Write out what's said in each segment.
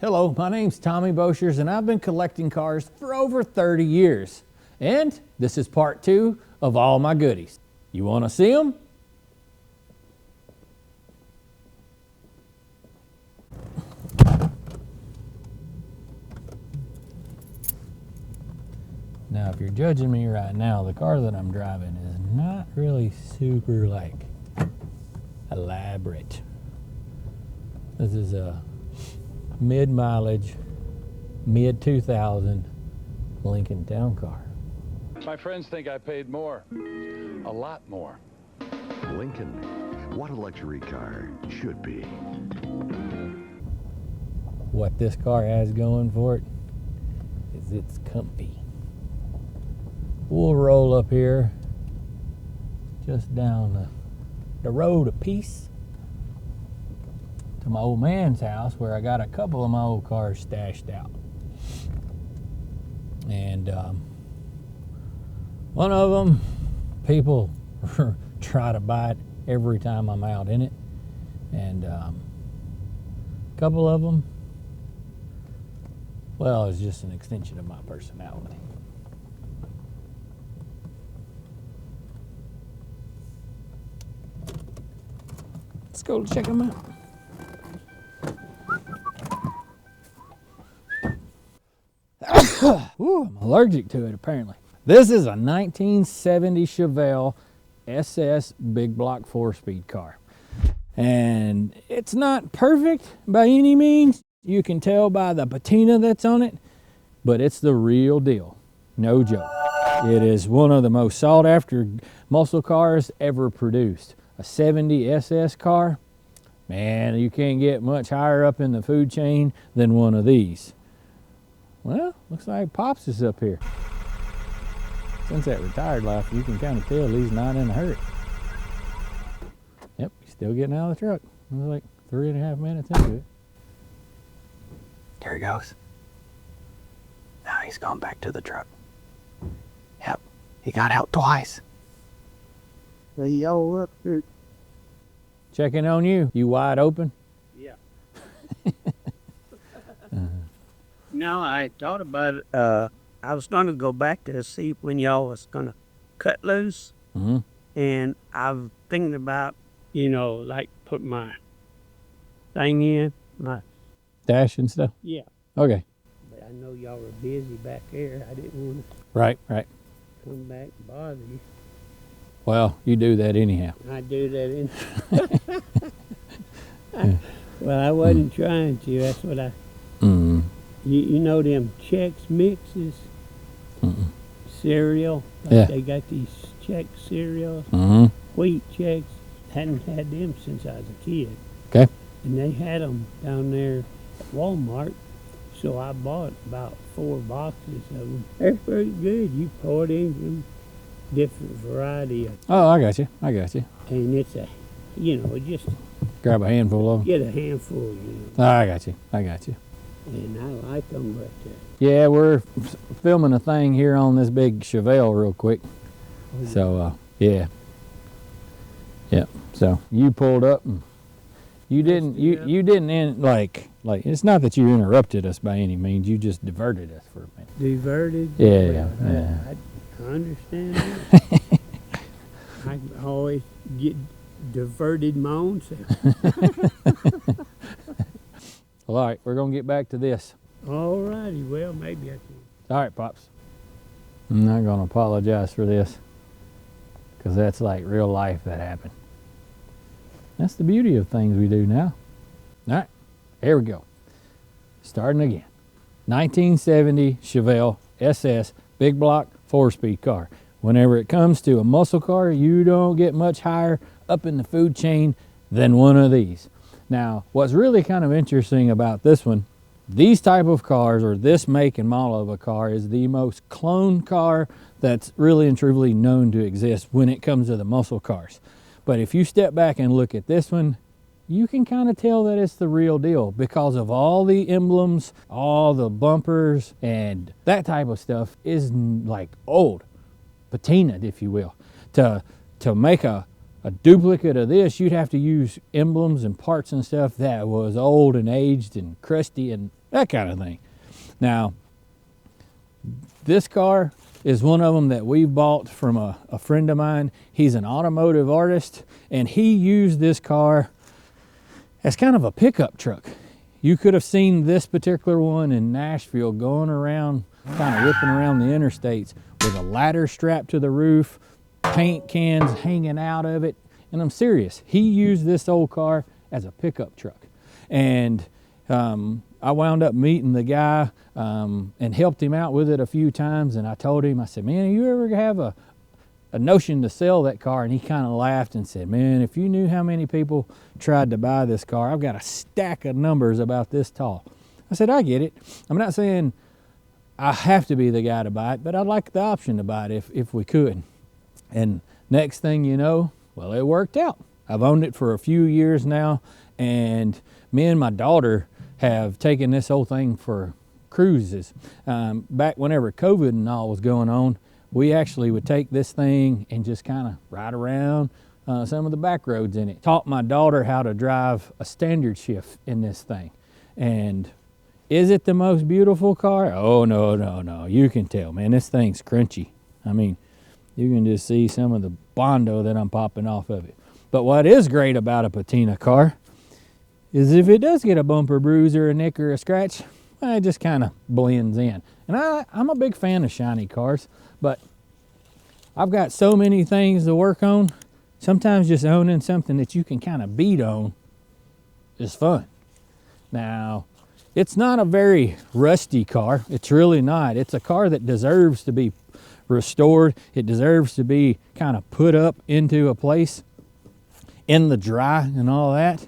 Hello, my name's Tommy Boshers and I've been collecting cars for over 30 years. And this is part 2 of all my goodies. You want to see them? Now, if you're judging me right now, the car that I'm driving is not really super elaborate. This is a mid-mileage, mid-2000 Lincoln Town Car. My friends think I paid more, a lot more. Lincoln, what a luxury car should be. What this car has going for it is it's comfy. We'll roll up here just down the road a piece to my old man's house where I got a couple of my old cars stashed out. And one of them, people try to buy it every time I'm out in it. And a couple of them, well, it's just an extension of my personality. Let's go check them out. Ooh, I'm allergic to it apparently. This is a 1970 Chevelle SS big block 4-speed car. And it's not perfect by any means. You can tell by the patina that's on it, but it's the real deal. No joke. It is one of the most sought after muscle cars ever produced. A 70 SS car, man, you can't get much higher up in the food chain than one of these. Well, looks like Pops is up here. Since that retired life, you can kind of tell he's not in a hurry. Yep, he's still getting out of the truck. It was like 3.5 minutes into it. There he goes. Now he's gone back to the truck. Yep, he got out twice. They all up here. Checking on you. You wide open? Yeah. No, I thought about it. I was going to go back to see when y'all was going to cut loose. Mm-hmm. And I was thinking about, like put my thing in. Dash and stuff? Yeah. Okay. But I know y'all were busy back there. I didn't want to Right. come back and bother you. Well, you do that anyhow. I do that in. Well, I wasn't trying to. That's what I. Mm-hmm. You know them Chex Mixes Mm-mm. cereal? Like Yeah. They got these Chex cereals, Mm-hmm. wheat Chex. Hadn't had them since I was a kid. Okay. And they had them down there at Walmart. So I bought about 4 boxes of them. They're pretty good. You pour it in them, different variety of. Oh, I got you. And it's just Grab a handful of them. get a handful, Oh, I got you. And I like them, but Yeah, we're filming a thing here on this big Chevelle real quick. So, yeah. So you pulled up and you didn't end like it's not that you interrupted us by any means. You just diverted us for a minute. diverted. Yeah. I understand that. I always get diverted my own self. Well, all right, we're gonna get back to this. All righty, well, maybe I can. All right, Pops. I'm not gonna apologize for this because that's like real life that happened. That's the beauty of things we do now. All right, here we go. Starting again. 1970 Chevelle SS big block 4-speed car. Whenever it comes to a muscle car, you don't get much higher up in the food chain than one of these. Now, what's really kind of interesting about this one, these type of cars or this make and model of a car is the most cloned car that's really and truly known to exist when it comes to the muscle cars. But if you step back and look at this one, you can kind of tell that it's the real deal because of all the emblems, all the bumpers, and that type of stuff is like old, patinaed, if you will. To make a duplicate of this, you'd have to use emblems and parts and stuff that was old and aged and crusty and that kind of thing. Now, this car is one of them that we've bought from a friend of mine. He's an automotive artist, and he used this car as kind of a pickup truck. You could have seen this particular one in Nashville going around, kind of whipping around the interstates with a ladder strapped to the roof, paint cans hanging out of it. And I'm serious, he used this old car as a pickup truck. And I wound up meeting the guy and helped him out with it a few times. And I told him, I said, man, you ever have a notion to sell that car? And he kind of laughed and said, man, if you knew how many people tried to buy this car, I've got a stack of numbers about this tall. I said, I get it. I'm not saying I have to be the guy to buy it, but I'd like the option to buy it if we could. And next thing you know, well, it worked out. I've owned it for a few years now, and me and my daughter have taken this whole thing for cruises. Back whenever COVID and all was going on, we actually would take this thing and just kind of ride around some of the back roads in it. Taught my daughter how to drive a standard shift in this thing. And is it the most beautiful car? Oh, no. You can tell, man, this thing's crunchy. I mean, you can just see some of the Bondo that I'm popping off of it. But what is great about a patina car is if it does get a bumper bruise or a nick or a scratch, well, it just kind of blends in. And I'm a big fan of shiny cars, but I've got so many things to work on. Sometimes just owning something that you can kind of beat on is fun. Now, it's not a very rusty car. It's really not. It's a car that deserves to be restored. It deserves to be kind of put up into a place in the dry and all that.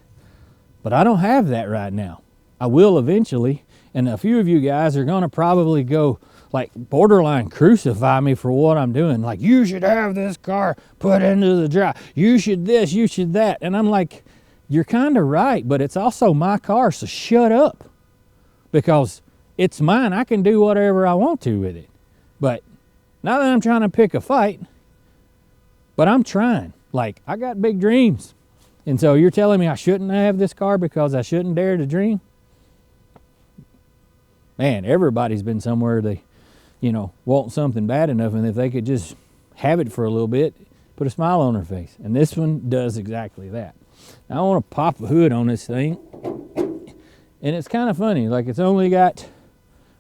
But I don't have that right now. I will eventually. And a few of you guys are going to probably go like borderline crucify me for what I'm doing. Like, you should have this car put into the dry. You should this, you should that. And I'm like, you're kind of right, but it's also my car, so shut up. Because it's mine. I can do whatever I want to with it. But not that I'm trying to pick a fight, but I'm trying. Like, I got big dreams. And so you're telling me I shouldn't have this car because I shouldn't dare to dream? Man, everybody's been somewhere they, want something bad enough, and if they could just have it for a little bit, put a smile on their face. And this one does exactly that. Now I want to pop a hood on this thing. And it's kind of funny, like it's only got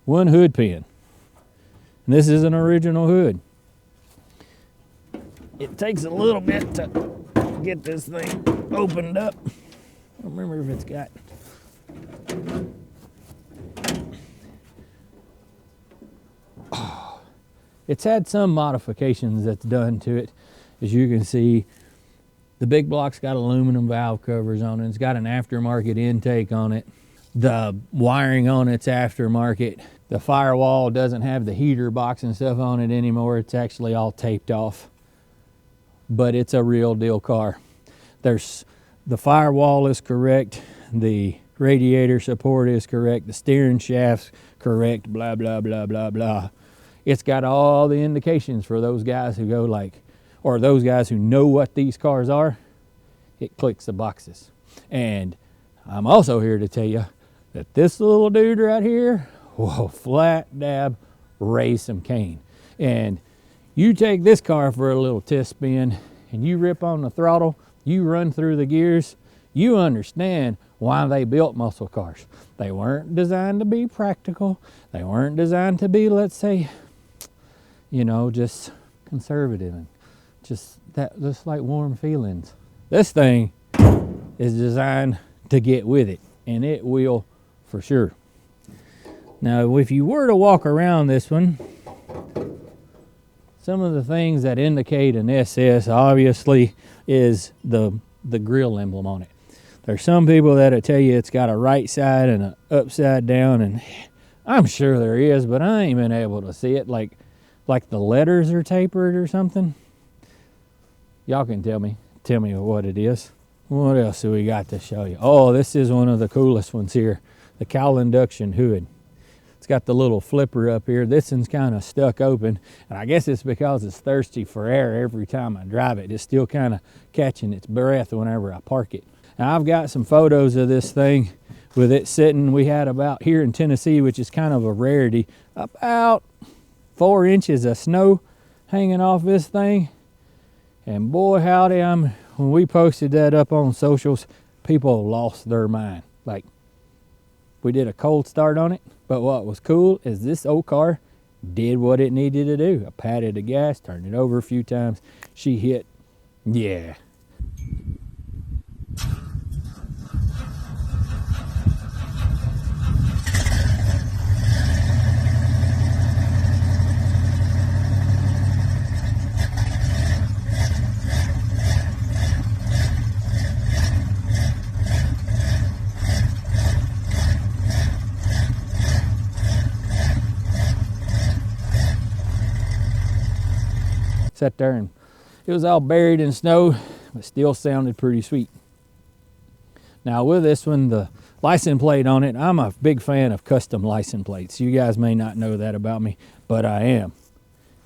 one hood pin. And this is an original hood. It takes a little bit to get this thing opened up. I don't remember if it's got. It's had some modifications that's done to it. As you can see, the big block's got aluminum valve covers on it. It's got an aftermarket intake on it. The wiring on it's aftermarket. The firewall doesn't have the heater box and stuff on it anymore. It's actually all taped off. But it's a real deal car. The firewall is correct. The radiator support is correct. The steering shaft's correct. Blah, blah, blah, blah, blah. It's got all the indications for those guys who go like, or those guys who know what these cars are. It clicks the boxes. And I'm also here to tell you that this little dude right here, whoa, flat dab, raise some cane. And you take this car for a little test spin and you rip on the throttle, you run through the gears, you understand why they built muscle cars. They weren't designed to be practical. They weren't designed to be, let's say, just conservative and just like warm feelings. This thing is designed to get with it, and it will for sure. Now, if you were to walk around this one, some of the things that indicate an SS obviously is the grill emblem on it. There's some people that'll tell you it's got a right side and an upside down, and I'm sure there is, but I ain't been able to see it. Like the letters are tapered or something. Y'all can tell me what it is. What else do we got to show you? Oh, this is one of the coolest ones here. The cowl induction hood. It's got the little flipper up here. This one's kind of stuck open, and I guess it's because it's thirsty for air every time I drive it. It's still kind of catching its breath whenever I park it. Now, I've got some photos of this thing with it sitting, we had about here in Tennessee, which is kind of a rarity, about 4 inches of snow hanging off this thing. And boy howdy, when we posted that up on socials, people lost their mind. Like, we did a cold start on it, but what was cool is this old car did what it needed to do. I patted the gas, turned it over a few times. She hit, yeah. Sat there and it was all buried in snow, but still sounded pretty sweet. Now with this one, the license plate on it, I'm a big fan of custom license plates. You guys may not know that about me, but I am.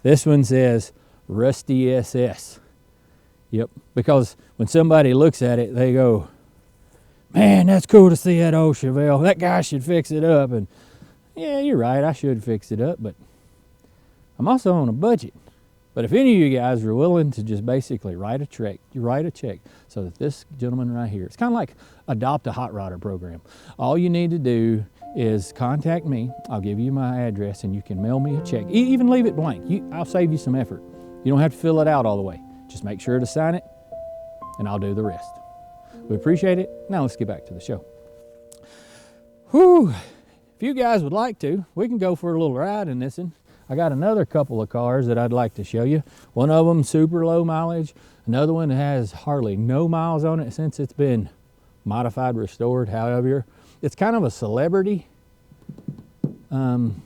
This one says Rusty SS. Yep, because when somebody looks at it, they go, man, that's cool to see that old Chevelle. That guy should fix it up. And yeah, you're right, I should fix it up, but I'm also on a budget. But if any of you guys are willing to just basically write a check so that this gentleman right here, it's kind of like adopt a hot rodder program. All you need to do is contact me. I'll give you my address and you can mail me a check. Even leave it blank. I'll save you some effort. You don't have to fill it out all the way. Just make sure to sign it and I'll do the rest. We appreciate it. Now let's get back to the show. Whew. If you guys would like to, we can go for a little ride in this one. I got another couple of cars that I'd like to show you. One of them super low mileage. Another one that has hardly no miles on it since it's been modified, restored, however. It's kind of a celebrity. And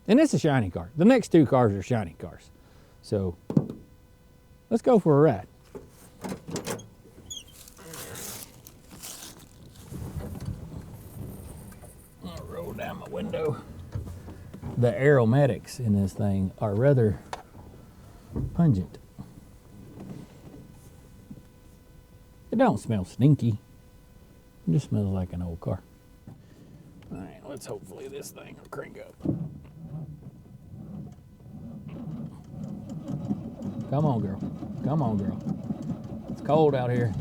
it's a shiny car. The next two cars are shiny cars. So let's go for a ride. I'll roll down my window. The aromatics in this thing are rather pungent. It don't smell stinky. It just smells like an old car. All right, let's hopefully this thing will crank up. Come on, girl. Come on, girl. It's cold out here.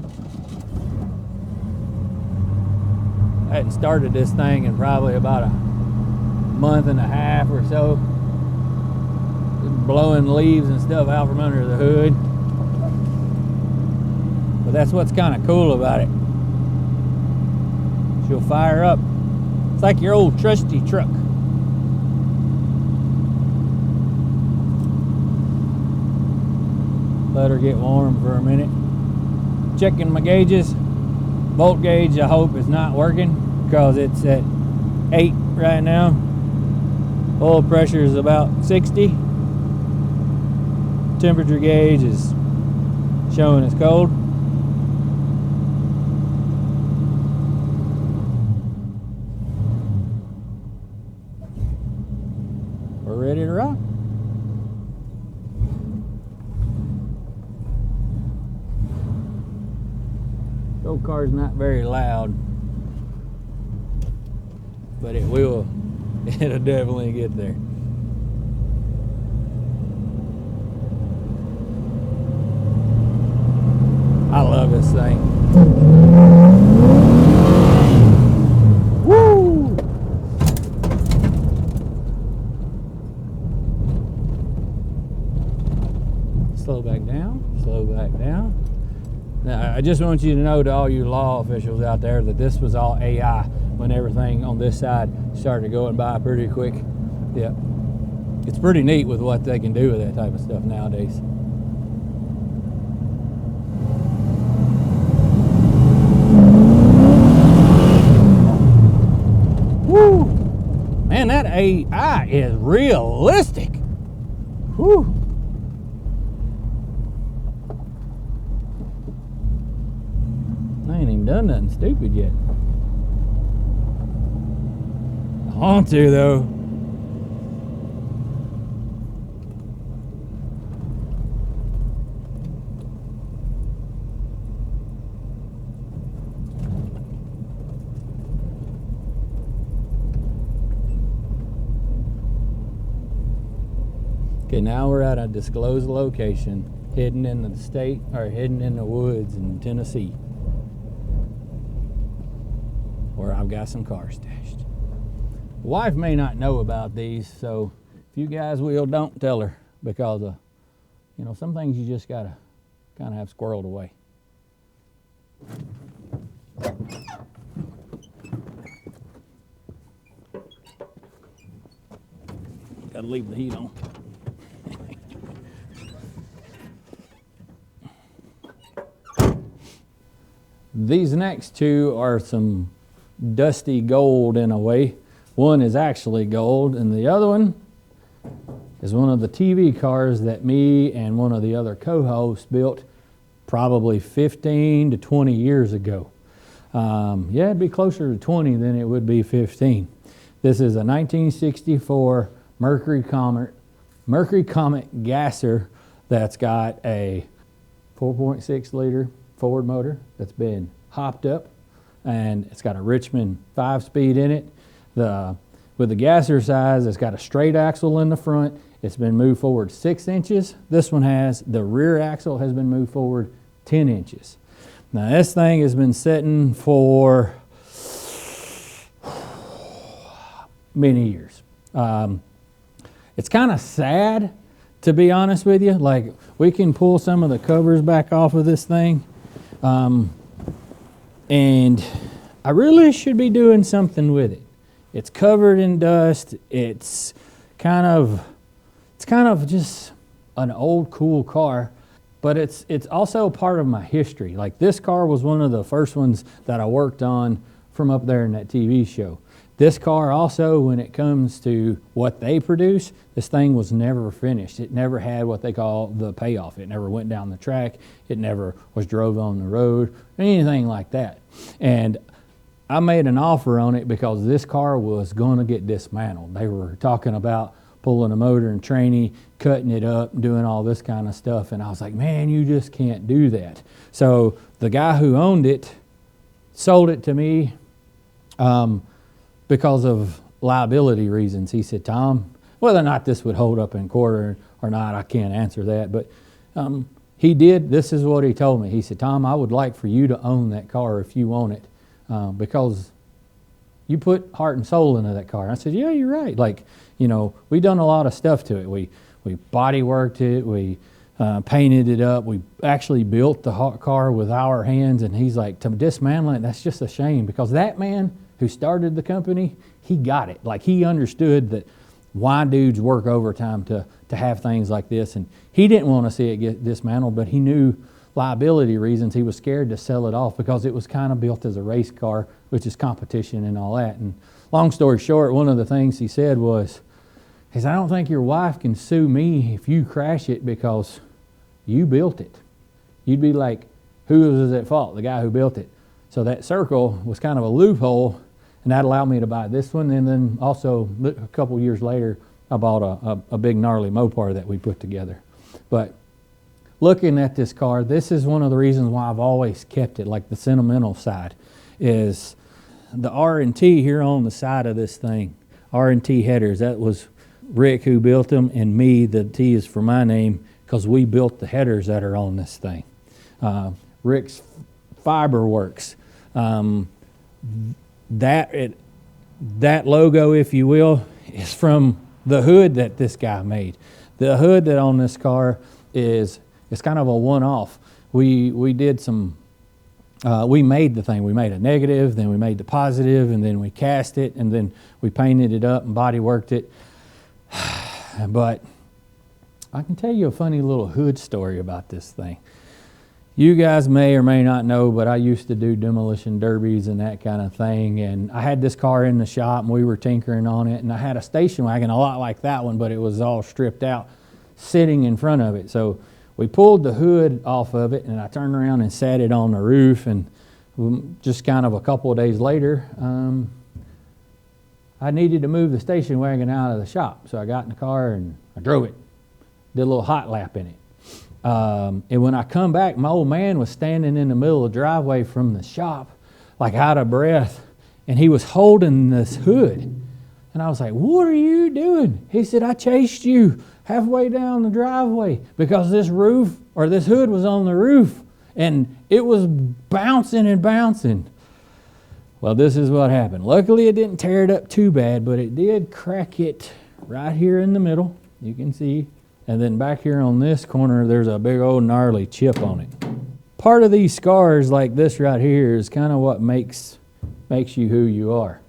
I hadn't started this thing in probably about a month and a half or so. Just blowing leaves and stuff out from under the hood. But that's what's kind of cool about it. She'll fire up. It's like your old trusty truck. Let her get warm for a minute. Checking my gauges. Volt gauge, I hope, is not working because it's at 8 right now. Oil pressure is about 60. Temperature gauge is showing it's cold. We're ready to rock. The old car's not very loud, but it will. It'll definitely get there. I love this thing. Woo! Slow back down, slow back down. Now, I just want you to know, to all you law officials out there, that this was all AI when everything on this side started going by pretty quick. Yeah, it's pretty neat with what they can do with that type of stuff nowadays. Woo! Man, that AI is realistic. Whew. I ain't even done nothing stupid yet. I want to, though. Okay, now we're at a disclosed location, hidden in the state, or hidden in the woods in Tennessee, where I've got some cars stashed. Wife may not know about these, so if you guys will, don't tell her, because you know, some things you just gotta kind of have squirreled away. Gotta leave the heat on. These next two are some dusty gold in a way. One is actually gold, and the other one is one of the TV cars that me and one of the other co-hosts built probably 15 to 20 years ago. Yeah, it'd be closer to 20 than it would be 15. This is a 1964 Mercury Comet gasser that's got a 4.6 liter Ford motor that's been hopped up, and it's got a Richmond 5-speed in it. With the gasser size, it's got a straight axle in the front. It's been moved forward 6 inches. This one has, the rear axle has been moved forward 10 inches. Now this thing has been sitting for many years. It's kind of sad, to be honest with you. Like, we can pull some of the covers back off of this thing. And I really should be doing something with it. It's covered in dust. It's kind of just an old cool car, but it's also part of my history. Like, this car was one of the first ones that I worked on from up there in that TV show. This car also, when it comes to what they produce, this thing was never finished. It never had what they call the payoff. It never went down the track. It never was drove on the road, anything like that. And I made an offer on it because this car was going to get dismantled. They were talking about pulling a motor and tranny, cutting it up, doing all this kind of stuff. And I was like, man, you just can't do that. So the guy who owned it sold it to me because of liability reasons. He said, Tom, whether or not this would hold up in court or not, I can't answer that. But he did. This is what he told me. He said, Tom, I would like for you to own that car if you own it, because you put heart and soul into that car. And I said, yeah, you're right. Like, you know, we done a lot of stuff to it. We body worked it. We painted it up. We actually built the car with our hands. And he's like, to dismantle it, that's just a shame, because that man who started the company, he got it. Like, he understood that why dudes work overtime to have things like this. And he didn't want to see it get dismantled, but he knew liability reasons. He was scared to sell it off because it was kind of built as a race car, which is competition and all that. And long story short, one of the things he said was, I don't think your wife can sue me if you crash it because you built it. You'd be like, who was at fault? The guy who built it. So that circle was kind of a loophole, and that allowed me to buy this one. And then also a couple years later, I bought a big gnarly Mopar that we put together. But looking at this car, this is one of the reasons why I've always kept it. Like, the sentimental side is the R&T here on the side of this thing. R&T headers, that was Rick who built them, and me, the T is for my name, because we built the headers that are on this thing. Rick's Fiber Works. That logo, if you will, is from the hood that this guy made. The hood that on this car is kind of a one-off. We did some, we made the thing. We made a negative, then we made the positive, and then we cast it, and then we painted it up and body worked it. But I can tell you a funny little hood story about this thing. You guys may or may not know, but I used to do demolition derbies and that kind of thing. And I had this car in the shop, and we were tinkering on it. And I had a station wagon, a lot like that one, but it was all stripped out, sitting in front of it. So we pulled the hood off of it, and I turned around and sat it on the roof. And just kind of a couple of days later, I needed to move the station wagon out of the shop. So I got in the car and I drove it, did a little hot lap in it. And when I come back, my old man was standing in the middle of the driveway from the shop, like out of breath, and he was holding this hood. And I was like, what are you doing? He said, I chased you halfway down the driveway because this roof or this hood was on the roof and it was bouncing and bouncing. Well, this is what happened. Luckily, it didn't tear it up too bad, but it did crack it right here in the middle. You can see. And then back here on this corner, there's a big old gnarly chip on it. Part of these scars like this right here is kind of what makes you who you are.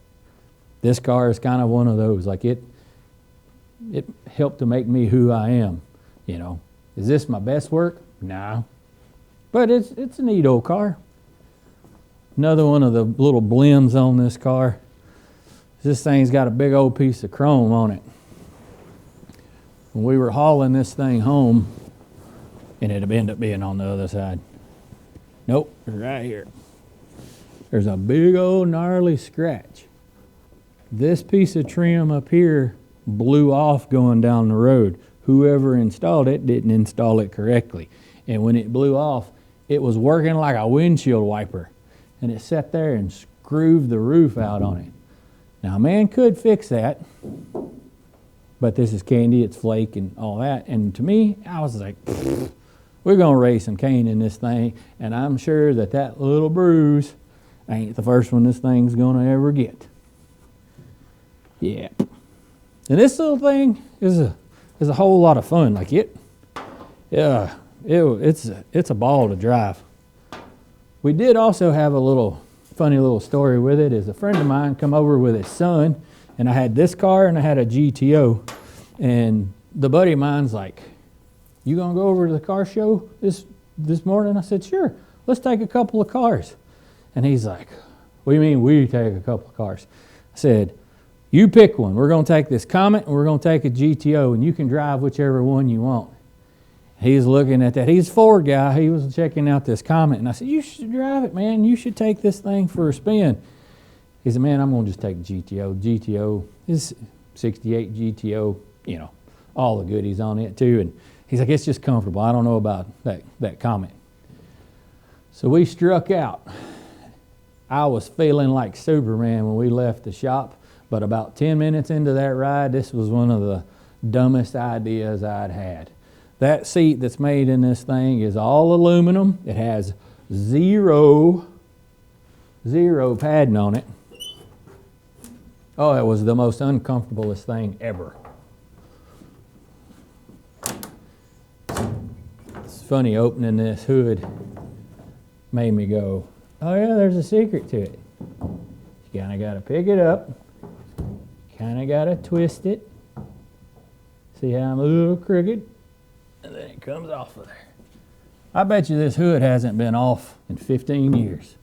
This scar is kind of one of those. Like it helped to make me who I am. You know, is this my best work? No. But it's a neat old car. Another one of the little blims on this car. This thing's got a big old piece of chrome on it. When we were hauling this thing home, and it'd end up being on the other side. Nope, it's right here. There's a big old gnarly scratch. This piece of trim up here blew off going down the road. Whoever installed it didn't install it correctly. And when it blew off, it was working like a windshield wiper. And it sat there and screwed the roof out on it. Now, a man could fix that, but this is candy, it's flake and all that. And to me, I was like, we're going to raise some cane in this thing, and I'm sure that little bruise ain't the first one this thing's going to ever get. Yeah. And this little thing is a whole lot of fun. Like it's a ball to drive. We did also have a funny little story with it. Is a friend of mine come over with his son, and I had this car and I had a GTO, and the buddy of mine's like, "You gonna go over to the car show this morning?" I said, "Sure. Let's take a couple of cars." And he's like, "What do you mean we take a couple of cars?" I said, "You pick one. We're gonna take this Comet and we're gonna take a GTO, and you can drive whichever one you want." He's looking at that. He's a Ford guy. He was checking out this Comet. And I said, "You should drive it, man. You should take this thing for a spin." He said, "Man, I'm going to just take GTO. GTO is 68 GTO, you know, all the goodies on it too." And he's like, "It's just comfortable. I don't know about that Comet." So we struck out. I was feeling like Superman when we left the shop. But about 10 minutes into that ride, this was one of the dumbest ideas I'd had. That seat that's made in this thing is all aluminum. It has zero padding on it. Oh, it was the most uncomfortablest thing ever. It's funny, opening this hood made me go, "Oh yeah, there's a secret to it." You kind of got to pick it up. Kind of got to twist it. See how I'm a little crooked? And then it comes off of there. I bet you this hood hasn't been off in 15 years.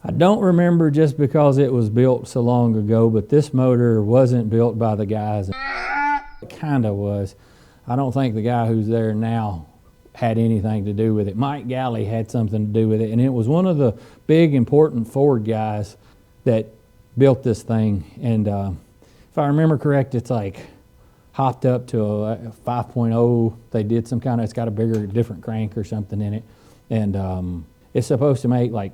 I don't remember just because it was built so long ago, but this motor wasn't built by the guys. It kind of was. I don't think the guy who's there now had anything to do with it. Mike Galley had something to do with it, and it was one of the big important Ford guys that built this thing. And if I remember correct, it's like hopped up to a 5.0. They did some kind of, it's got a bigger, different crank or something in it. And it's supposed to make like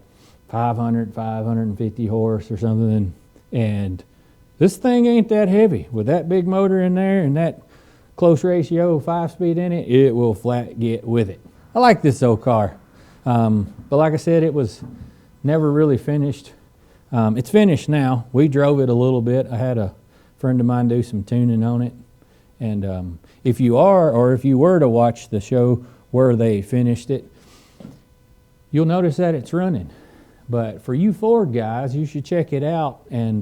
550 horse or something. And this thing ain't that heavy. With that big motor in there and that close ratio 5-speed in it, it will flat get with it. I like this old car. But like I said, it was never really finished. It's finished now. We drove it a little bit. I had a friend of mine do some tuning on it. And if you were to watch the show where they finished it, you'll notice that it's running. But for you Ford guys, you should check it out and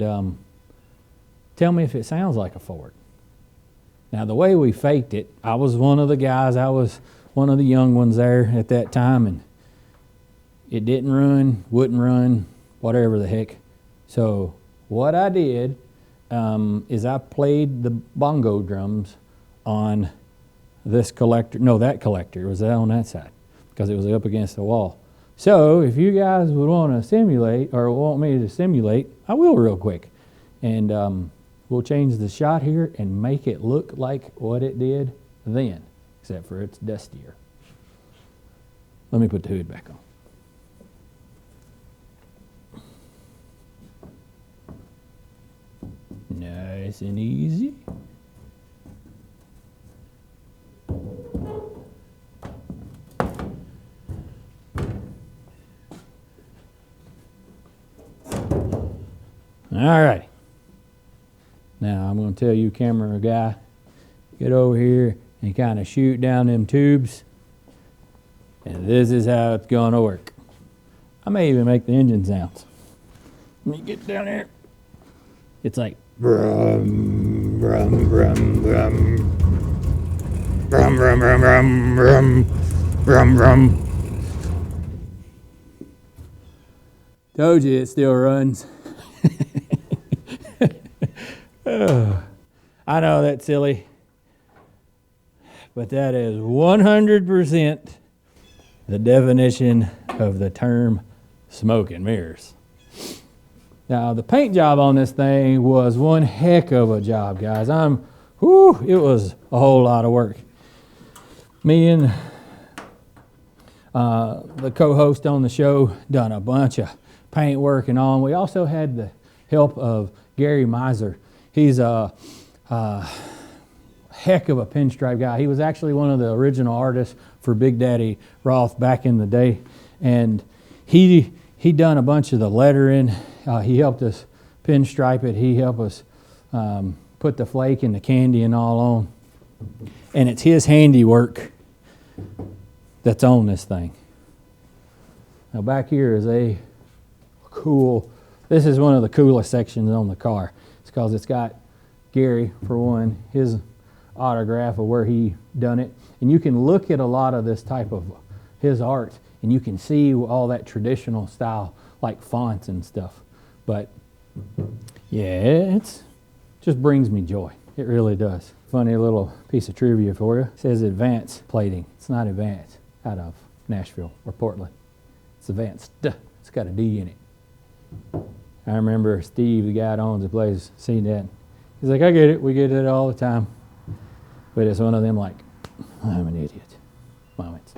tell me if it sounds like a Ford. Now, the way we faked it, I was one of the guys, I was one of the young ones there at that time, and it didn't run, wouldn't run, whatever the heck. So what I did is I played the bongo drums on this collector. No, that collector was on that side because it was up against the wall. So if you guys would want to simulate or want me to simulate, I will real quick. And we'll change the shot here and make it look like what it did then, except for it's dustier. Let me put the hood back on. Nice and easy. All right. Now I'm going to tell you, camera guy, get over here and kind of shoot down them tubes. And this is how it's going to work. I may even make the engine sounds. Let me get down there. It's like brum, brum, brum, brum. Brum, brum, brum, brum, brum, brum, brum. Told you it still runs. Oh, I know that's silly, but that is 100% the definition of the term smoke and mirrors. Now, the paint job on this thing was one heck of a job, guys. It was a whole lot of work. Me and the co-host on the show done a bunch of paint work and all. And we also had the help of Gary Miser. He's a heck of a pinstripe guy. He was actually one of the original artists for Big Daddy Roth back in the day. And he done a bunch of the lettering. He helped us pinstripe it. He helped us put the flake and the candy and all on. And it's his handiwork that's on this thing. Now back here is this is one of the coolest sections on the car. It's because it's got Gary, for one, his autograph of where he done it. And you can look at a lot of this type of his art and you can see all that traditional style, like fonts and stuff. But yeah, it just brings me joy. It really does. Funny little piece of trivia for you. It says Advanced Plating. It's not Advanced out of Nashville or Portland. It's Advanced. It's got a D in it. I remember Steve, the guy that owns the place, seen that. He's like, I get it. We get it all the time. But it's one of them like, I'm an idiot moments.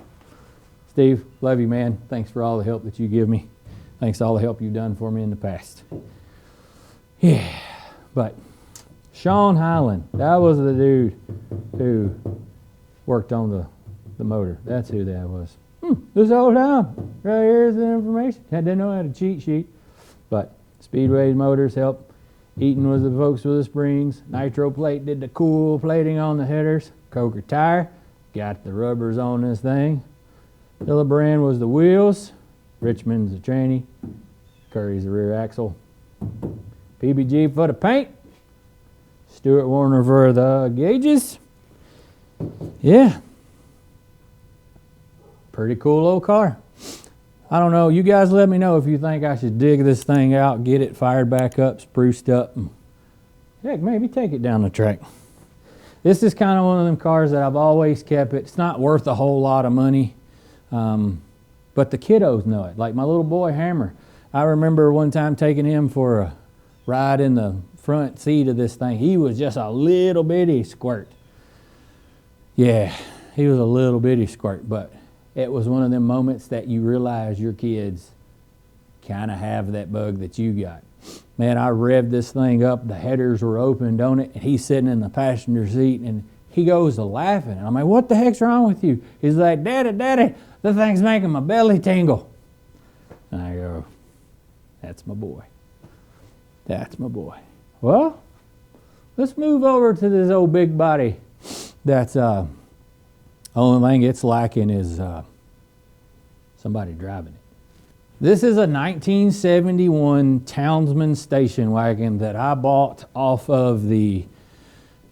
Steve, love you, man. Thanks for all the help that you give me. Thanks for all the help you've done for me in the past. Yeah, but Sean Highland, that was the dude who worked on the motor. That's who that was. This whole time, right here's the information. I didn't know how to cheat sheet. But Speedway Motors helped. Eaton was the folks with the springs. Nitro Plate did the cool plating on the headers. Coker Tire got the rubbers on this thing. Hillebrand was the wheels. Richmond's the tranny. Curry's the rear axle. PBG for the paint. Stuart Warner for the gauges. Yeah. Pretty cool old car. I don't know. You guys let me know if you think I should dig this thing out, get it fired back up, spruced up, and heck, maybe take it down the track. This is kind of one of them cars that I've always kept. It's not worth a whole lot of money, but the kiddos know it. Like my little boy Hammer. I remember one time taking him for a ride in the front seat of this thing. He was just a little bitty squirt. Yeah, he was a little bitty squirt, but it was one of them moments that you realize your kids kind of have that bug that you got. Man, I revved this thing up. The headers were opened on it, and he's sitting in the passenger seat, and he goes to laughing. And I'm like, what the heck's wrong with you? He's like, Daddy, the thing's making my belly tingle. And I go, that's my boy. That's my boy. Well, let's move over to this old big body that's only thing it's lacking is somebody driving it. This is a 1971 Townsman station wagon that I bought off of the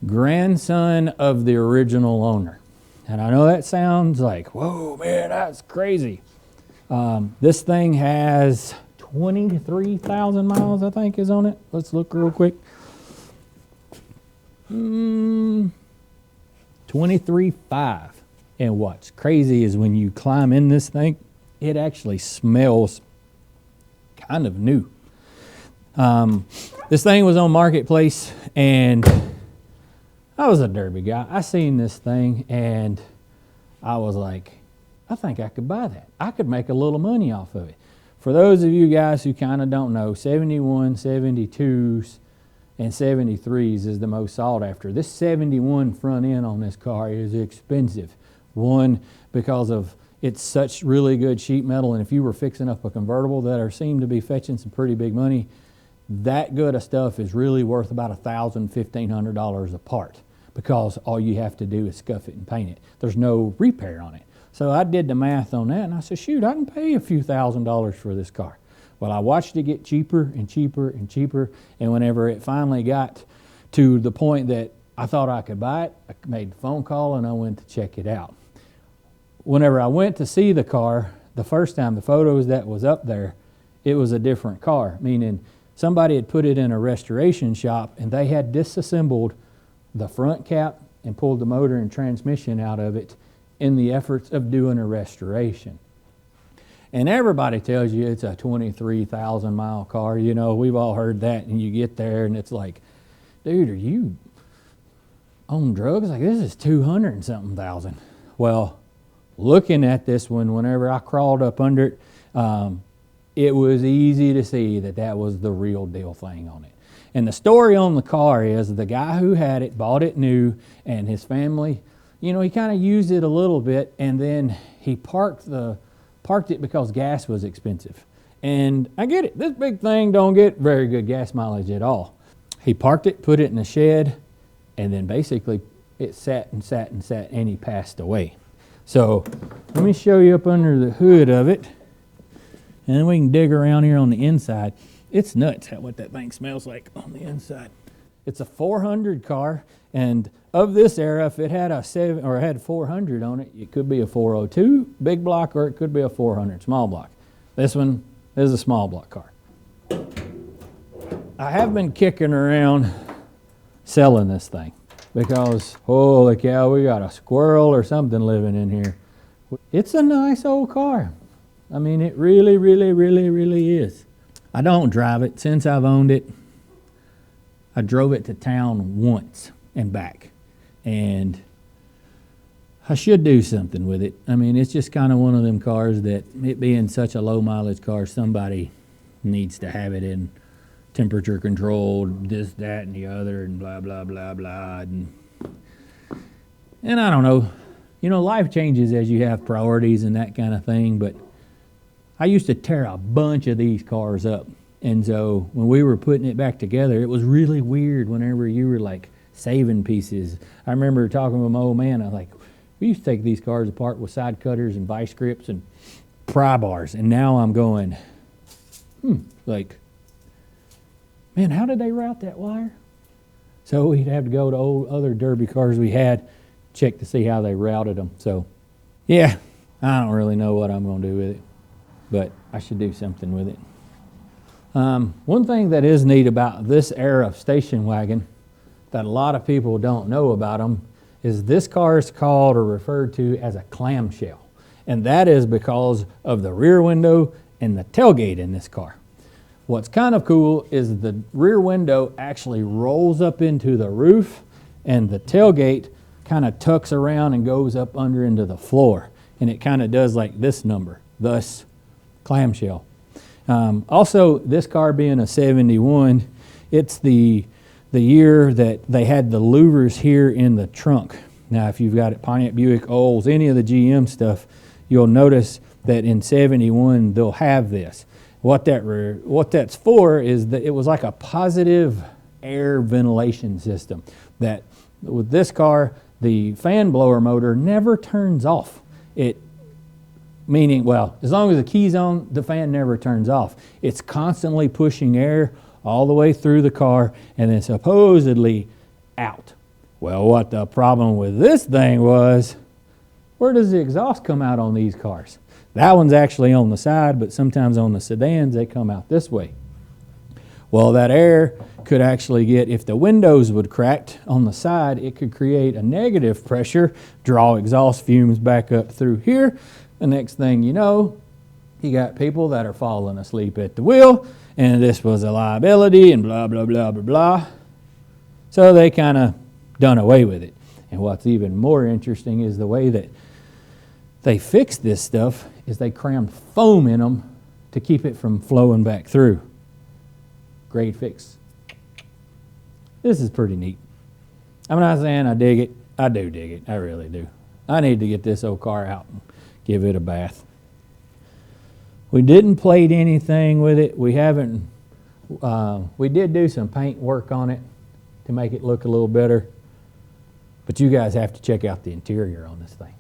grandson of the original owner. And I know that sounds like, whoa, man, that's crazy. This thing has 23,000 miles, I think, is on it. Let's look real quick. 23.5. And what's crazy is when you climb in this thing, it actually smells kind of new. This thing was on Marketplace, and I was a derby guy. I seen this thing, and I was like, I think I could buy that. I could make a little money off of it. For those of you guys who kind of don't know, 71, 72s, and 73s is the most sought after. This 71 front end on this car is expensive. One, because of it's such really good sheet metal, and if you were fixing up a convertible that seemed to be fetching some pretty big money, that good of stuff is really worth about $1,000, $1,500 a part, because all you have to do is scuff it and paint it. There's no repair on it. So I did the math on that, and I said, shoot, I can pay a few $1,000s for this car. Well, I watched it get cheaper and cheaper and cheaper, and whenever it finally got to the point that I thought I could buy it, I made a phone call and I went to check it out. Whenever I went to see the car, the first time, the photos that was up there, it was a different car, meaning somebody had put it in a restoration shop and they had disassembled the front cap and pulled the motor and transmission out of it in the efforts of doing a restoration. And everybody tells you it's a 23,000 mile car. You know, we've all heard that, and you get there and it's like, dude, are you on drugs? Like, this is 200 and something thousand. Well, looking at this one, whenever I crawled up under it, it was easy to see that that was the real deal thing on it. And the story on the car is the guy who had it bought it new, and his family, you know, he kind of used it a little bit, and then he parked it because gas was expensive. And I get it, this big thing don't get very good gas mileage at all. He parked it, put it in the shed, and then basically it sat and sat and sat, and he passed away. So let me show you up under the hood of it, and then we can dig around here on the inside. It's nuts what that thing smells like on the inside. It's a 400 car, and of this era, if it had a 7 or had 400 on it, it could be a 402 big block, or it could be a 400 small block. This one is a small block car. I have been kicking around selling this thing because, holy cow, we got a squirrel or something living in here. It's a nice old car. I mean, it really, really, really, really is. I don't drive it. Since I've owned it, I drove it to town once and back. And I should do something with it. I mean, it's just kind of one of them cars that, it being such a low mileage car, somebody needs to have it in temperature controlled, this, that, and the other, and blah, blah, blah, blah. And I don't know. You know, life changes as you have priorities and that kind of thing, but I used to tear a bunch of these cars up. And so when we were putting it back together, it was really weird whenever you were like saving pieces. I remember talking with my old man, I was like, we used to take these cars apart with side cutters and vice grips and pry bars. And now I'm going, like, man, how did they route that wire? So we'd have to go to old other derby cars we had, check to see how they routed them. So, yeah, I don't really know what I'm going to do with it, but I should do something with it. One thing that is neat about this era of station wagon that a lot of people don't know about them is this car is called or referred to as a clamshell. And that is because of the rear window and the tailgate in this car. What's kind of cool is the rear window actually rolls up into the roof, and the tailgate kind of tucks around and goes up under into the floor. And it kind of does like this number, thus clamshell. Also, this car being a 71, it's the year that they had the louvers here in the trunk. Now, if you've got it Pontiac, Buick, Olds, any of the GM stuff, you'll notice that in 71 they'll have this. What that's for is that it was like a positive air ventilation system. That with this car, the fan blower motor never turns off. Meaning, well, as long as the key's on, the fan never turns off. It's constantly pushing air all the way through the car and then supposedly out. Well, what the problem with this thing was, where does the exhaust come out on these cars? That one's actually on the side, but sometimes on the sedans, they come out this way. Well, that air could actually get, if the windows would crack on the side, it could create a negative pressure, draw exhaust fumes back up through here. The next thing you know, you got people that are falling asleep at the wheel, and this was a liability, and blah, blah, blah, blah, blah. So they kind of done away with it. And what's even more interesting is the way that they fixed this stuff is they crammed foam in them to keep it from flowing back through. Great fix. This is pretty neat. I'm not saying I dig it. I do dig it. I really do. I need to get this old car out and give it a bath. We didn't plate anything with it. We haven't We did do some paint work on it to make it look a little better, but you guys have to check out the interior on this thing.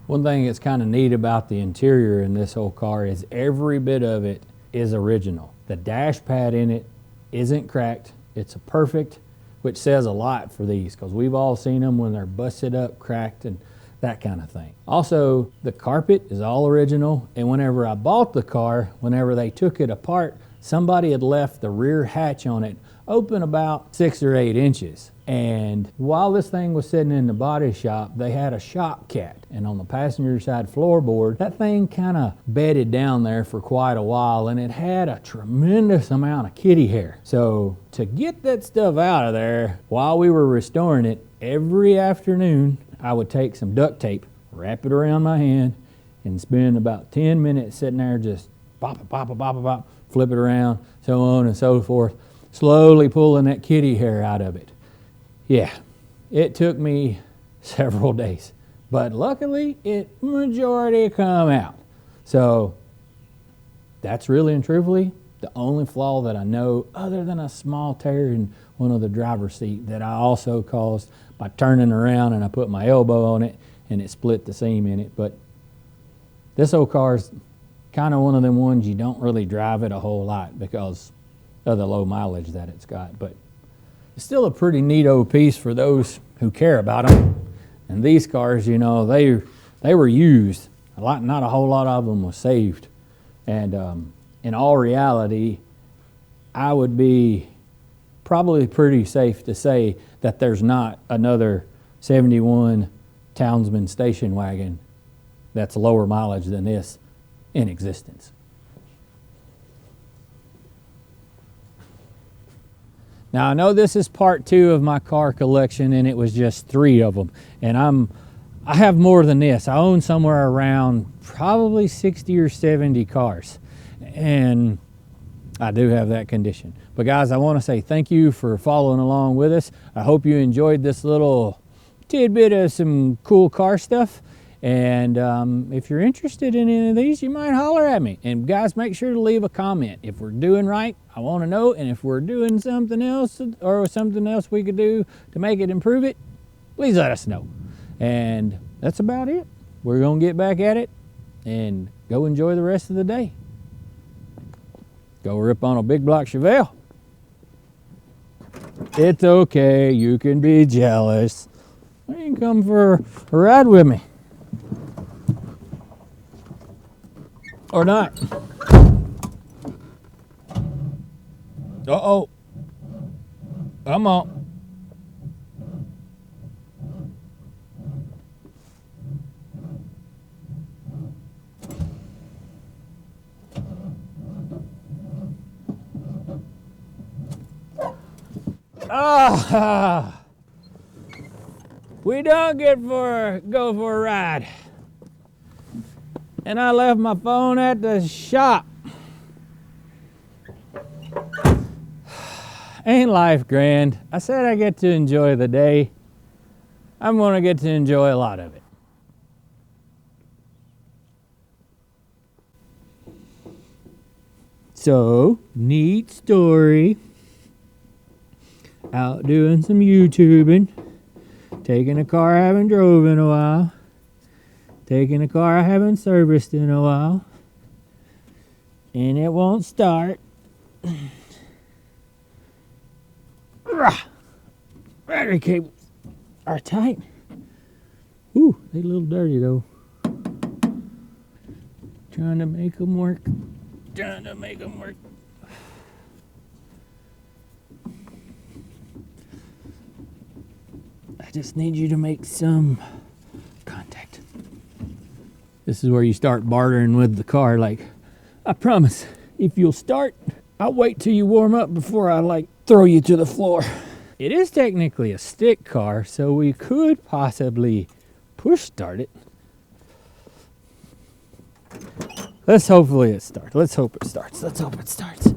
One thing that's kind of neat about the interior in this whole car is every bit of it is original. The dash pad in it isn't cracked. It's a perfect, which says a lot for these, because we've all seen them when they're busted up, cracked, and that kind of thing. Also, the carpet is all original, and whenever I bought the car, whenever they took it apart, somebody had left the rear hatch on it open about 6 or 8 inches. And while this thing was sitting in the body shop, they had a shop cat. And on the passenger side floorboard, that thing kind of bedded down there for quite a while, and it had a tremendous amount of kitty hair. So to get that stuff out of there while we were restoring it, every afternoon I would take some duct tape, wrap it around my hand, and spend about 10 minutes sitting there just pop, flip it around, so on and so forth, slowly pulling that kitty hair out of it. Yeah, it took me several days, but luckily it majority come out. So that's really and truthfully the only flaw that I know, other than a small tear in one of the driver's seat that I also caused by turning around and I put my elbow on it and it split the seam in it. But this old car's kind of one of them ones you don't really drive it a whole lot because of the low mileage that it's got. But it's still a pretty neat old piece for those who care about them. And these cars, you know, they were used. Not a whole lot of them was saved. And in all reality, I would be probably pretty safe to say that there's not another 71 Townsman station wagon that's lower mileage than this in existence. Now I know this is part 2 of my car collection, and it was just 3 of them. And I have more than this. I own somewhere around probably 60 or 70 cars. And I do have that condition. But guys, I want to say thank you for following along with us. I hope you enjoyed this little tidbit of some cool car stuff. And if you're interested in any of these, you might holler at me. And guys, make sure to leave a comment. If we're doing right, I want to know. And if we're doing something else or something else we could do to make it improve it, please let us know. And that's about it. We're going to get back at it and go enjoy the rest of the day. Go rip on a big block Chevelle. It's okay. You can be jealous. You can come for a ride with me. Or not. Uh-oh. Come on. Ah, we don't go for a ride. And I left my phone at the shop. Ain't life grand? I said I get to enjoy the day. I'm gonna get to enjoy a lot of it. So, neat story. Out doing some YouTubing. Taking a car I haven't drove in a while. Taking a car I haven't serviced in a while. And it won't start. Battery cables are tight. Ooh, they a little dirty though. Trying to make them work. Trying to make them work. I just need you to make some contact. This is where you start bartering with the car, like, I promise, if you'll start, I'll wait till you warm up before I, throw you to the floor. It is technically a stick car, so we could possibly push start it. Let's hopefully it starts. Let's hope it starts. Let's hope it starts.